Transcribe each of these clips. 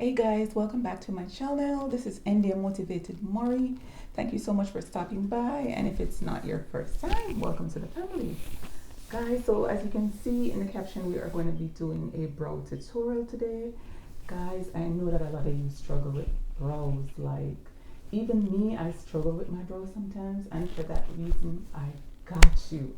Hey guys, welcome back to my channel. This is India Motivated Mori. Thank you so much for stopping by, and if it's not your first time, welcome to the family. Guys, so as you can see in the caption, we are going to be doing a brow tutorial today. Guys, I know that a lot of you struggle with brows. Like, even me, I struggle with my brows sometimes, and for that reason, I got you.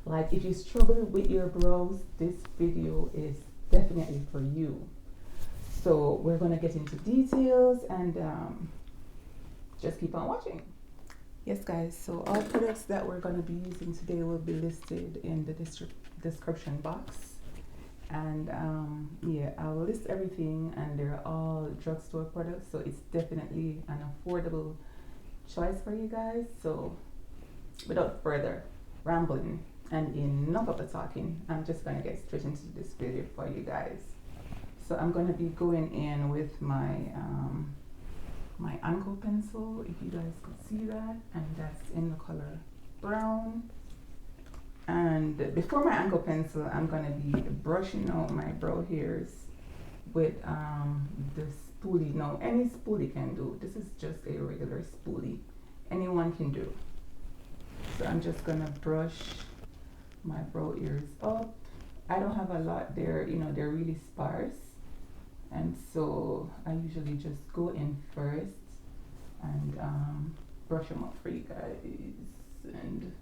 Like, if you struggle with your brows, this video is definitely for you. So we're going to get into details and just keep on watching. Yes, guys, so all products that we're going to be using today will be listed in the description box. And yeah, I'll list everything, and they're all drugstore products, so it's definitely an affordable choice for you guys. So without further rambling and enough of the talking, I'm just going to get straight into this video for you guys. So I'm going to be going in with my my Anco pencil, if you guys could see that, and that's in the color brown. And before my Anco pencil, I'm going to be brushing out my brow hairs with the spoolie. Now, any spoolie can do. This is just a regular spoolie. Anyone can do. So I'm just going to brush my brow hairs up. I don't have a lot there, you know, they're really sparse. And so I usually just go in first and brush them up for you guys and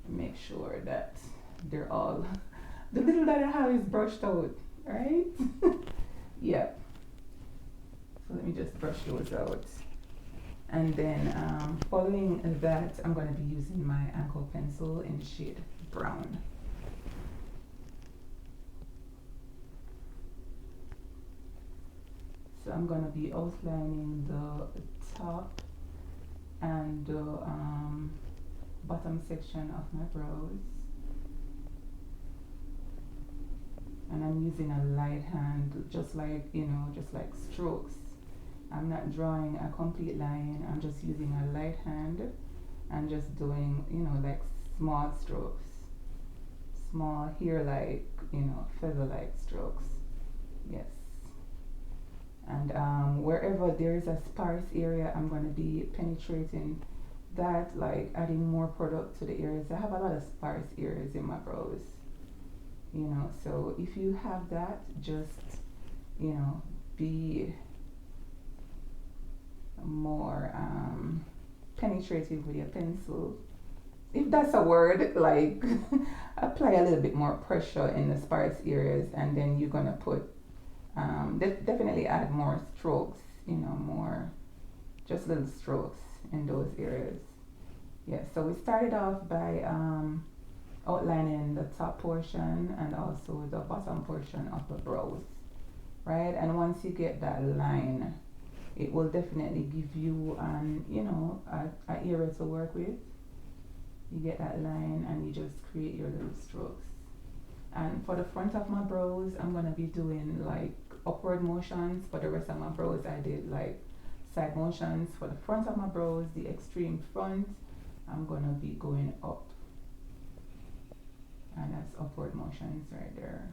make sure that they're all, the little that I have is brushed out, right? Yeah. So let me just brush those out. And then following that, I'm going to be using my Anco pencil in the shade brown. So I'm going to be outlining the top and the bottom section of my brows. And I'm using a light hand, just like, you know, just like strokes. I'm not drawing a complete line, I'm just using a light hand and just doing, you know, like small strokes. Small hair-like, you know, feather-like strokes. Yes. And wherever there is a sparse area, I'm going to be penetrating that, like adding more product to the areas. I have a lot of sparse areas in my brows, you know, so if you have that, just, you know, be more penetrative with your pencil, if that's a word. Like, apply a little bit more pressure in the sparse areas, and then you're going to put definitely add more strokes, you know, more just little strokes in those areas. Yes, so we started off by outlining the top portion and also the bottom portion of the brows, right? And once you get that line, it will definitely give you you know, a area to work with. You get that line and you just create your little strokes. And for the front of my brows, I'm going to be doing like upward motions. For the rest of my brows, I did like side motions. For the front of my brows, the extreme front, I'm going to be going up. And that's upward motions right there.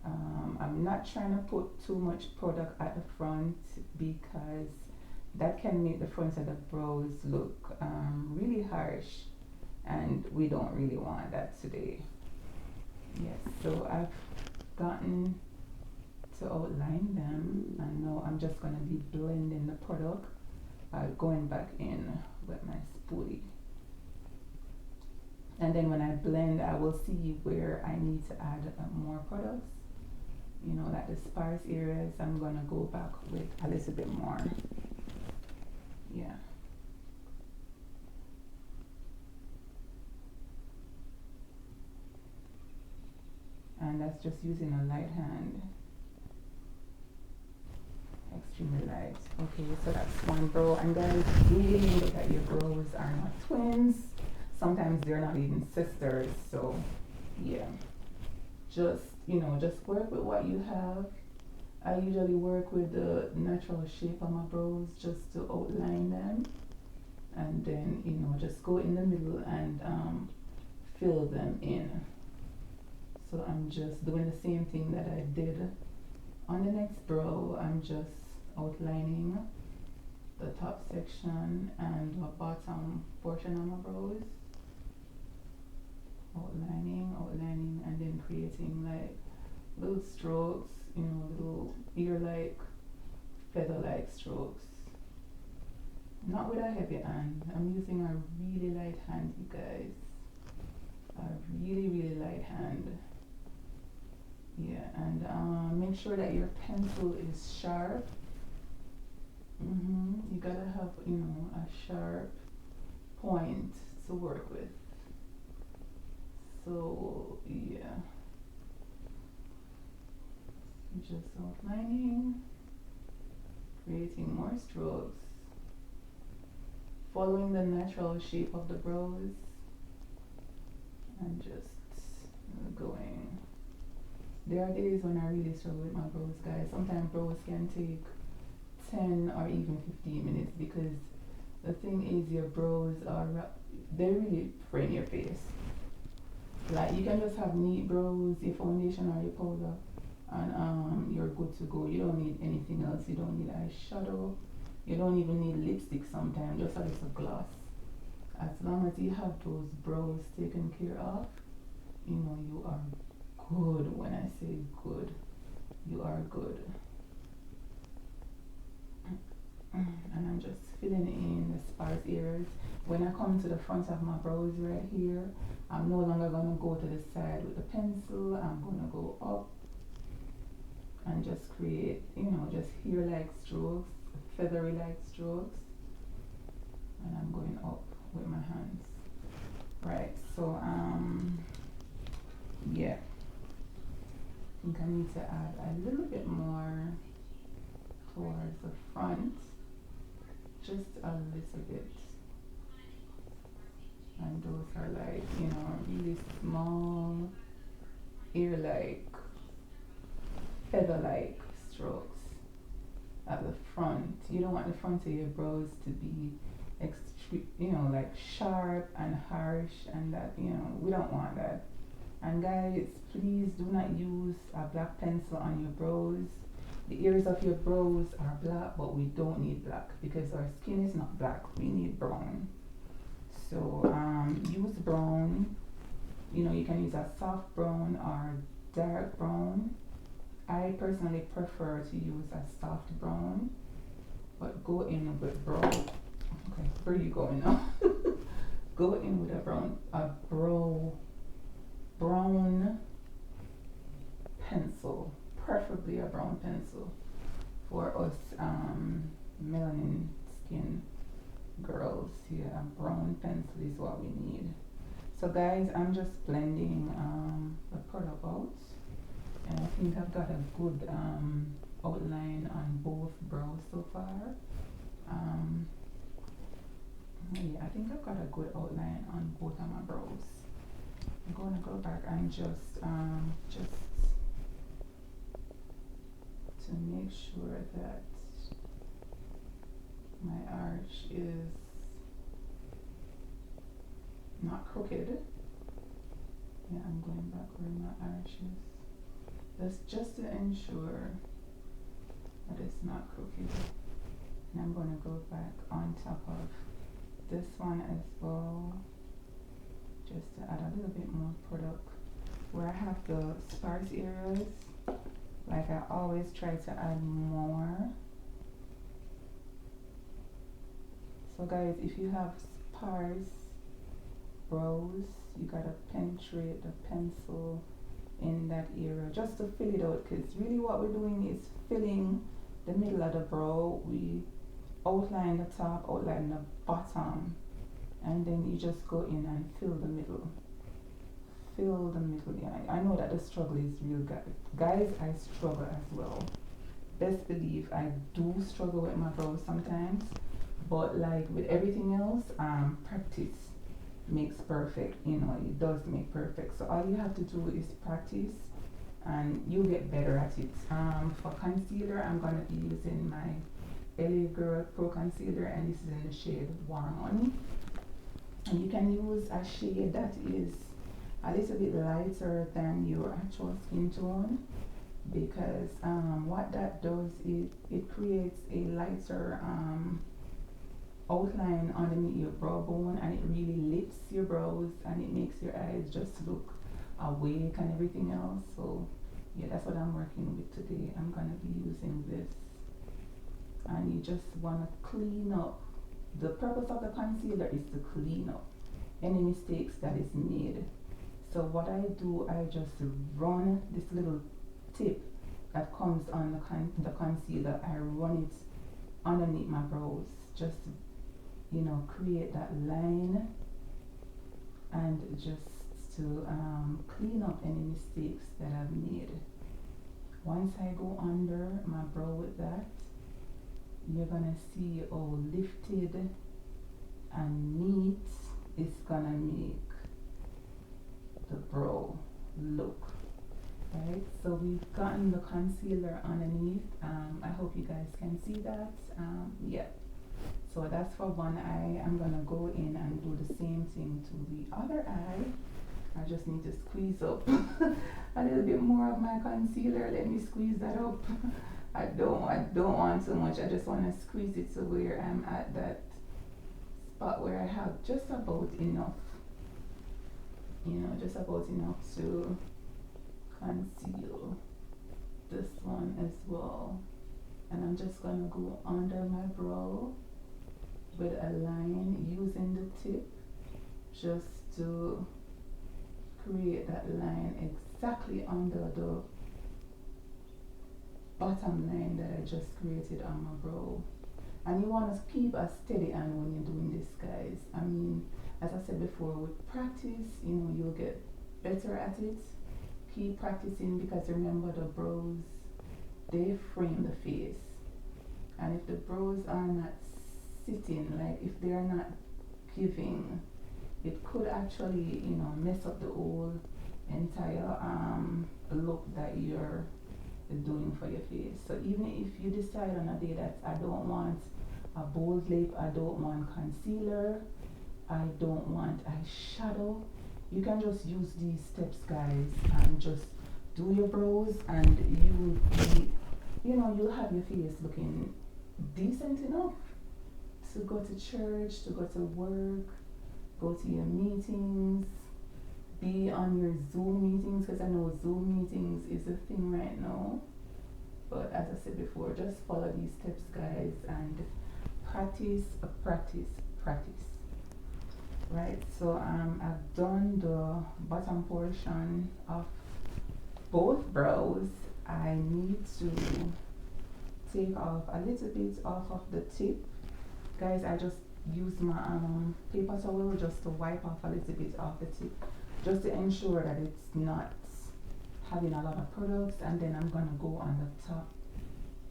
I'm not trying to put too much product at the front because that can make the front of the brows look really harsh. And we don't really want that today. Yes, so I've gotten to outline them, and now I'm just going to be blending the product, going back in with my spoolie. And then when I blend, I will see where I need to add more products. You know, like the sparse areas, I'm going to go back with a little bit more. Yeah. And that's just using a light hand. Extremely light. Okay, so that's one brow. And guys, really look that your brows are not twins. Sometimes they're not even sisters. So yeah, just, you know, just work with what you have. I usually work with the natural shape of my brows just to outline them, and then, you know, just go in the middle and fill them in. So I'm just doing the same thing that I did On the next brow, I'm just outlining the top section and the bottom portion of my brows. Outlining, and then creating like little strokes, you know, little ear-like, feather-like strokes. Not with a heavy hand. I'm using a really light hand, you guys. A really light hand. Yeah, and make sure that your pencil is sharp. You gotta have, you know, a sharp point to work with. So yeah, just outlining, creating more strokes, following the natural shape of the brows, and just going. There are days when I really struggle with my brows, guys. Sometimes brows can take 10 or even 15 minutes because the thing is your brows are, they really frame your face. Like you can just have neat brows, your foundation or your powder, and you're good to go. You don't need anything else. You don't need eyeshadow. You don't even need lipstick sometimes, just a little gloss. As long as you have those brows taken care of, you know you are good. When I say good, you are good. And I'm just filling in the sparse areas. When I come to the front of my brows right here, I'm no longer gonna go to the side with the pencil. I'm gonna go up and just create, you know, just hair-like strokes, feathery-like strokes. And I'm going up with my hands. Right, so yeah. I think I need to add a little bit more towards the front. Just a little bit. And those are like, you know, really small, ear-like, feather-like strokes at the front. You don't want the front of your brows to be you know, like sharp and harsh, and that, you know, we don't want that. And guys, please do not use a black pencil on your brows. The areas of your brows are black, but we don't need black because our skin is not black. We need brown. So use brown. You know, you can use a soft brown or dark brown. I personally prefer to use a soft brown, but go in with brown. Okay, where are you going now? Go in with a brown pencil, preferably a brown pencil for us melanin skin girls. Yeah, a brown pencil is what we need. So guys, I'm just blending the product out, and I think I've got a good outline on both brows so far. Yeah, I think I've got a good outline on both of my brows. I'm going to go back and just to make sure that my arch is not crooked. Yeah, I'm going back where my arch is. That's just to ensure that it's not crooked. And I'm going to go back on top of this one as well, just to add a little bit more product. Where I have the sparse areas, like I always try to add more. So guys, if you have sparse brows, you gotta penetrate the pencil in that area just to fill it out, because really what we're doing is filling the middle of the brow. We outline the top, outline the bottom, and then you just go in and fill the middle. Fill the middle. Yeah, I know that the struggle is real, guys. I struggle as well. Best believe I do struggle with my brows sometimes, but like with everything else, practice makes perfect. You know, it does make perfect. So all you have to do is practice, and you'll get better at it. For concealer, I'm gonna be using my LA Girl Pro Concealer, and this is in the shade Warm Honey. And you can use a shade that is a little bit lighter than your actual skin tone, because what that does is it creates a lighter outline underneath your brow bone, and it really lifts your brows and it makes your eyes just look awake and everything else. So yeah, that's what I'm working with today. I'm gonna be using this, and you just wanna clean up. The purpose of the concealer is to clean up any mistakes that is made. So what I do, I just run this little tip that comes on the concealer. I run it underneath my brows, just create that line, and just to clean up any mistakes that I've made. Once I go under my brow with that, you're gonna see how lifted and neat it's gonna make the brow look. Right, so we've gotten the concealer underneath. I hope you guys can see that. Yeah, so that's for one eye. I'm gonna go in and do the same thing to the other eye. I just need to squeeze up a little bit more of my concealer. Let me squeeze that up. I don't want too much. I just want to squeeze it to where I'm at that spot where I have just about enough, just about enough to conceal this one as well. And I'm just gonna go under my brow with a line using the tip just to create that line exactly under the bottom line that I just created on my brow. And you want to keep a steady hand when you're doing this, guys. I mean, as I said before, with practice, you'll get better at it. Keep practicing, because remember, the brows, they frame the face. And if the brows are not sitting, like if they're not giving, it could actually, mess up the whole entire look that you're doing for your face. So even if you decide on a day that I don't want a bold lip, I don't want concealer, I don't want eyeshadow, you can just use these steps, guys, and just do your brows, and you'll have your face looking decent enough to go to church, to go to work, go to your meetings, be on your Zoom meetings, because I know Zoom meetings is a thing right now. But as I said before, just follow these steps, guys, and practice, practice, practice. Right, so I've done the bottom portion of both brows. I need to take off a little bit off of the tip. Guys, I just use my paper towel just to wipe off a little bit off the tip, just to ensure that it's not having a lot of products. And then I'm gonna go on the top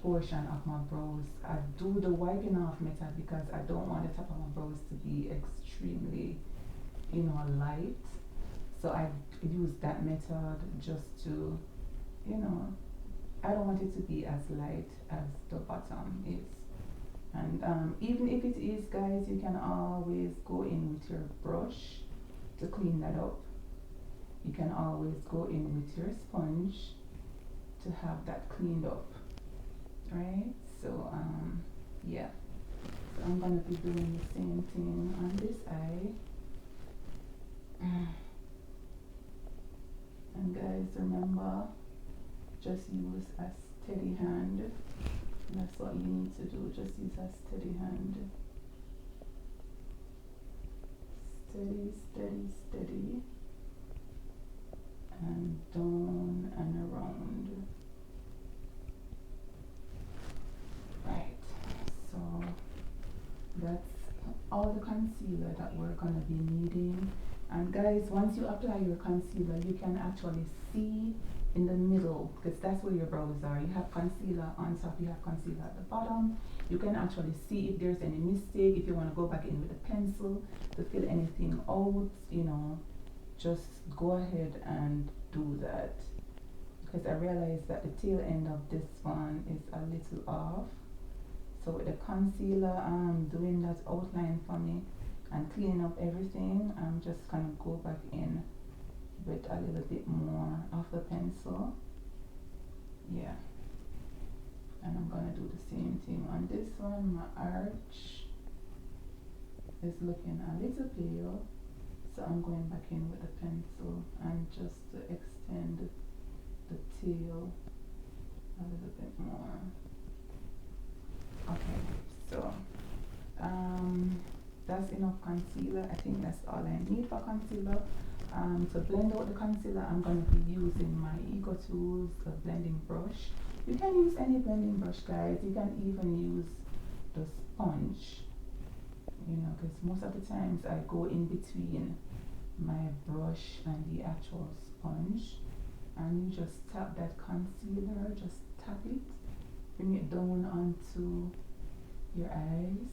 portion of my brows. I do the wiping off method because I don't want the top of my brows to be extremely, light. So I use that method just to, I don't want it to be as light as the bottom is. And even if it is, guys, you can always go in with your brush to clean that up. You can always go in with your sponge to have that cleaned up, right? So yeah, so I'm gonna be doing the same thing on this eye. And guys, remember, just use a steady hand. That's what you need to do. Just use a steady hand. Steady, steady, steady. And down and around. Right. So that's all the concealer that we're gonna be needing. And guys, once you apply your concealer, you can actually see in the middle, because that's where your brows are. You have concealer on top, you have concealer at the bottom. You can actually see if there's any mistake. If you want to go back in with a pencil to fill anything out, just go ahead and do that. Because I realized that the tail end of this one is a little off. So with the concealer, doing that outline for me and cleaning up everything, I'm just gonna go back in with a little bit more of the pencil, Yeah, and I'm gonna do the same thing on this one. My arch is looking a little pale, so I'm going back in with the pencil and just to extend the tail a little bit more. Okay, so that's enough concealer. I think that's all I need for concealer. To blend out the concealer, I'm going to be using my Eco Tools blending brush. You can use any blending brush, guys. You can even use the sponge, you know, because most of the times I go in between my brush and the actual sponge, and you just tap that concealer, just tap it, bring it down onto your eyes,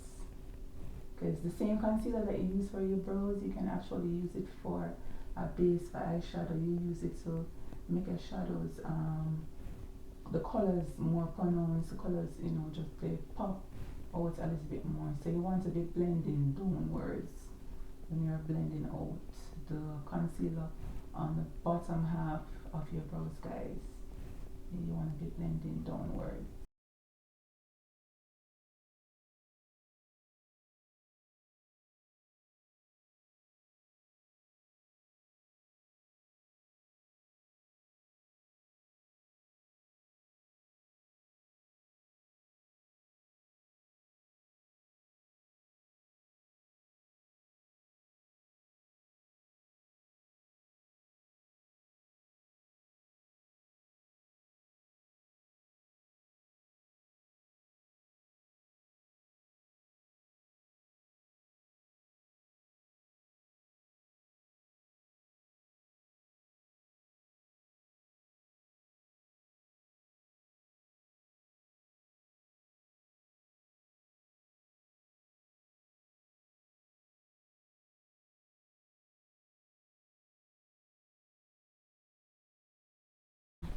because the same concealer that you use for your brows, you can actually use it for a base for eyeshadow. You use it to make your shadows, the colors more pronounced, the colors, you know, just they pop out a little bit more. So you want to be blending downwards when you're blending out the concealer on the bottom half of your brows, guys. You want to be blending downwards.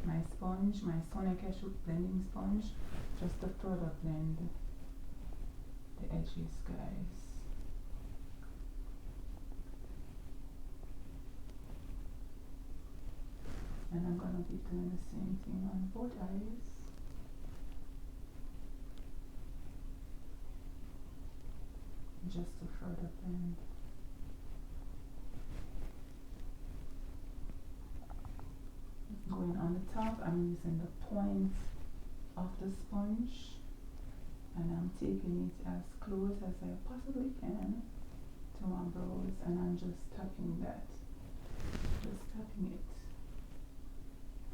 My sponge, my Sonia Cashew blending sponge, just to further blend the edges, guys. And I'm gonna be doing the same thing on both eyes. Just to further blend. Going on the top, I'm using the point of the sponge, and I'm taking it as close as I possibly can to my brows, and I'm just tapping that, just tapping it,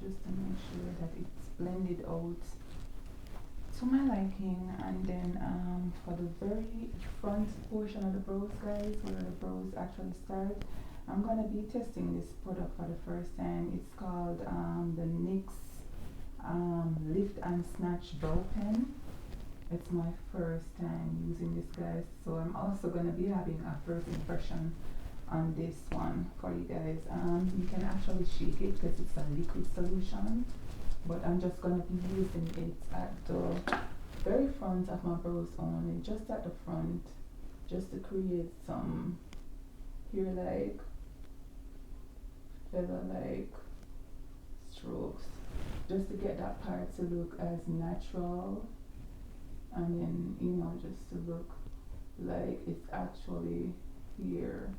just to make sure that it's blended out to my liking. And then for the very front portion of the brows, guys, where the brows actually start, I'm going to be testing this product for the first time. It's called the NYX Lift and Snatch Brow Pen. It's my first time using this, guys, so I'm also going to be having a first impression on this one for you guys. You can actually shake it because it's a liquid solution, but I'm just going to be using it at the very front of my brows only, just at the front, just to create some hair-like, feather-like strokes, just to get that part to look as natural, and then, you know, just to look like it's actually here.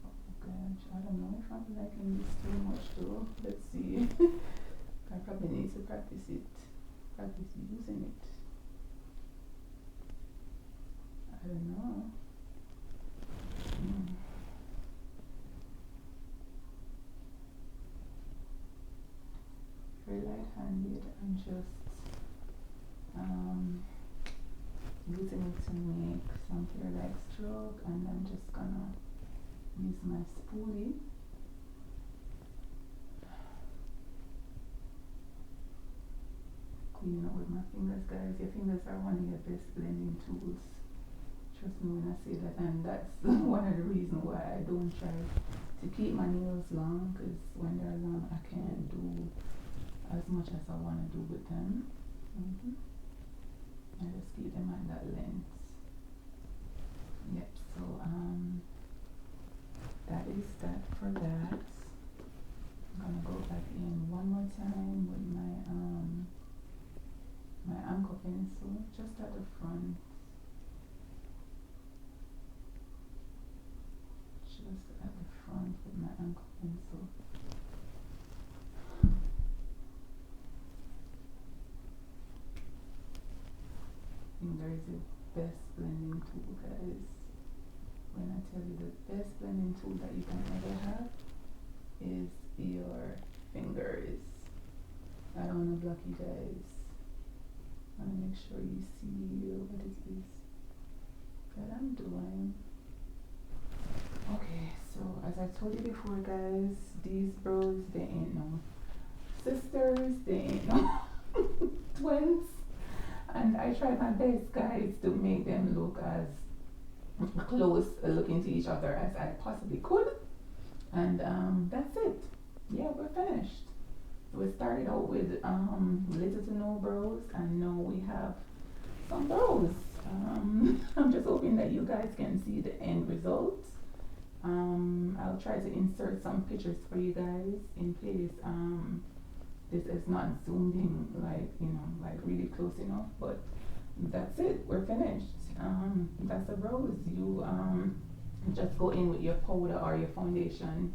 Oh gosh, I don't know if I'm liking this too much though. Let's see. I probably need to practice using it. I don't know. Very light-handed and just using it to make some hair-like stroke, and I'm just gonna use my spoolie. Cleaning up with my fingers, guys. Your fingers are one of your best blending tools. Trust me when I say that, and that's one of the reasons why I don't try to keep my nails long, because when they're long I can't do as much as I want to do with them. I just keep them at that length. Yep, so that is that for that. I'm gonna go back in one more time with my Anco pencil just at the front. Just at the front with my Anco pencil. Finger is the best blending tool, guys. When I tell you the best blending tool that you can ever have is your fingers. I don't want to block you guys. I want to make sure you see what it is that I'm doing. Okay, so as I told you before, guys, these bros, they ain't no sisters, they ain't no twins, and I tried my best, guys, to make them look as close looking to each other as I possibly could, and that's it. Yeah, we're finished. We started out with little to no bros, and now we have some bros. I'm just hoping that you guys can see the end result. I'll try to insert some pictures for you guys in case this is not zoomed in, like, you know, like really close enough, but that's it, we're finished. That's the rose. You just go in with your powder or your foundation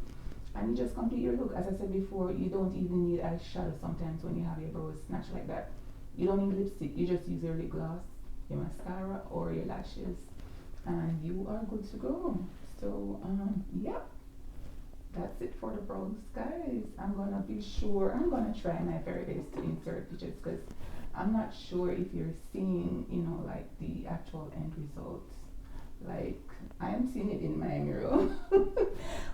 and you just complete your look. As I said before, you don't even need eyeshadow sometimes when you have your brows snatched like that. You don't need lipstick, you just use your lip gloss, your mascara or your lashes, and you are good to go. So yeah, that's it for the brows, guys. I'm gonna try my very best to insert pictures because I'm not sure if you're seeing, you know, like the actual end results. Like, I'm seeing it in my mirror.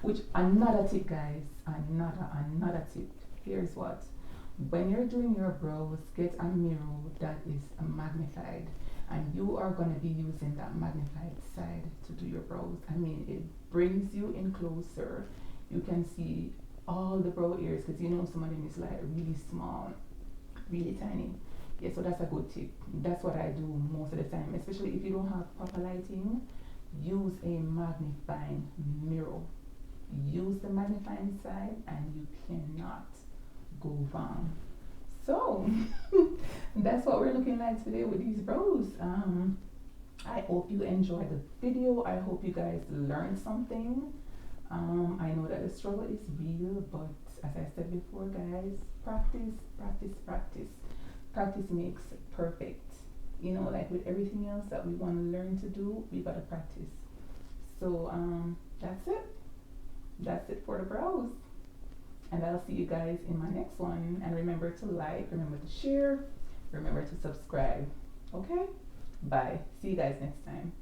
Which, another tip, guys, another tip. Here's what. When you're doing your brows, get a mirror that is magnified, and you are going to be using that magnified side to do your brows. I mean, it brings you in closer. You can see all the brow hairs, because you know some of them is like really small, really tiny. Yeah, so that's a good tip. That's what I do most of the time, especially if you don't have proper lighting. Use a magnifying mirror. Use the magnifying side and you cannot go wrong. So that's what we're looking like today with these brows. I hope you enjoyed the video. I hope you guys learned something. I know that the struggle is real, but as I said before, guys, practice, practice, practice. Practice makes perfect. You know, like with everything else that we want to learn to do, we gotta practice. So that's it. That's it for the brows. And I'll see you guys in my next one. And remember to like, remember to share, remember to subscribe. Okay? Bye. See you guys next time.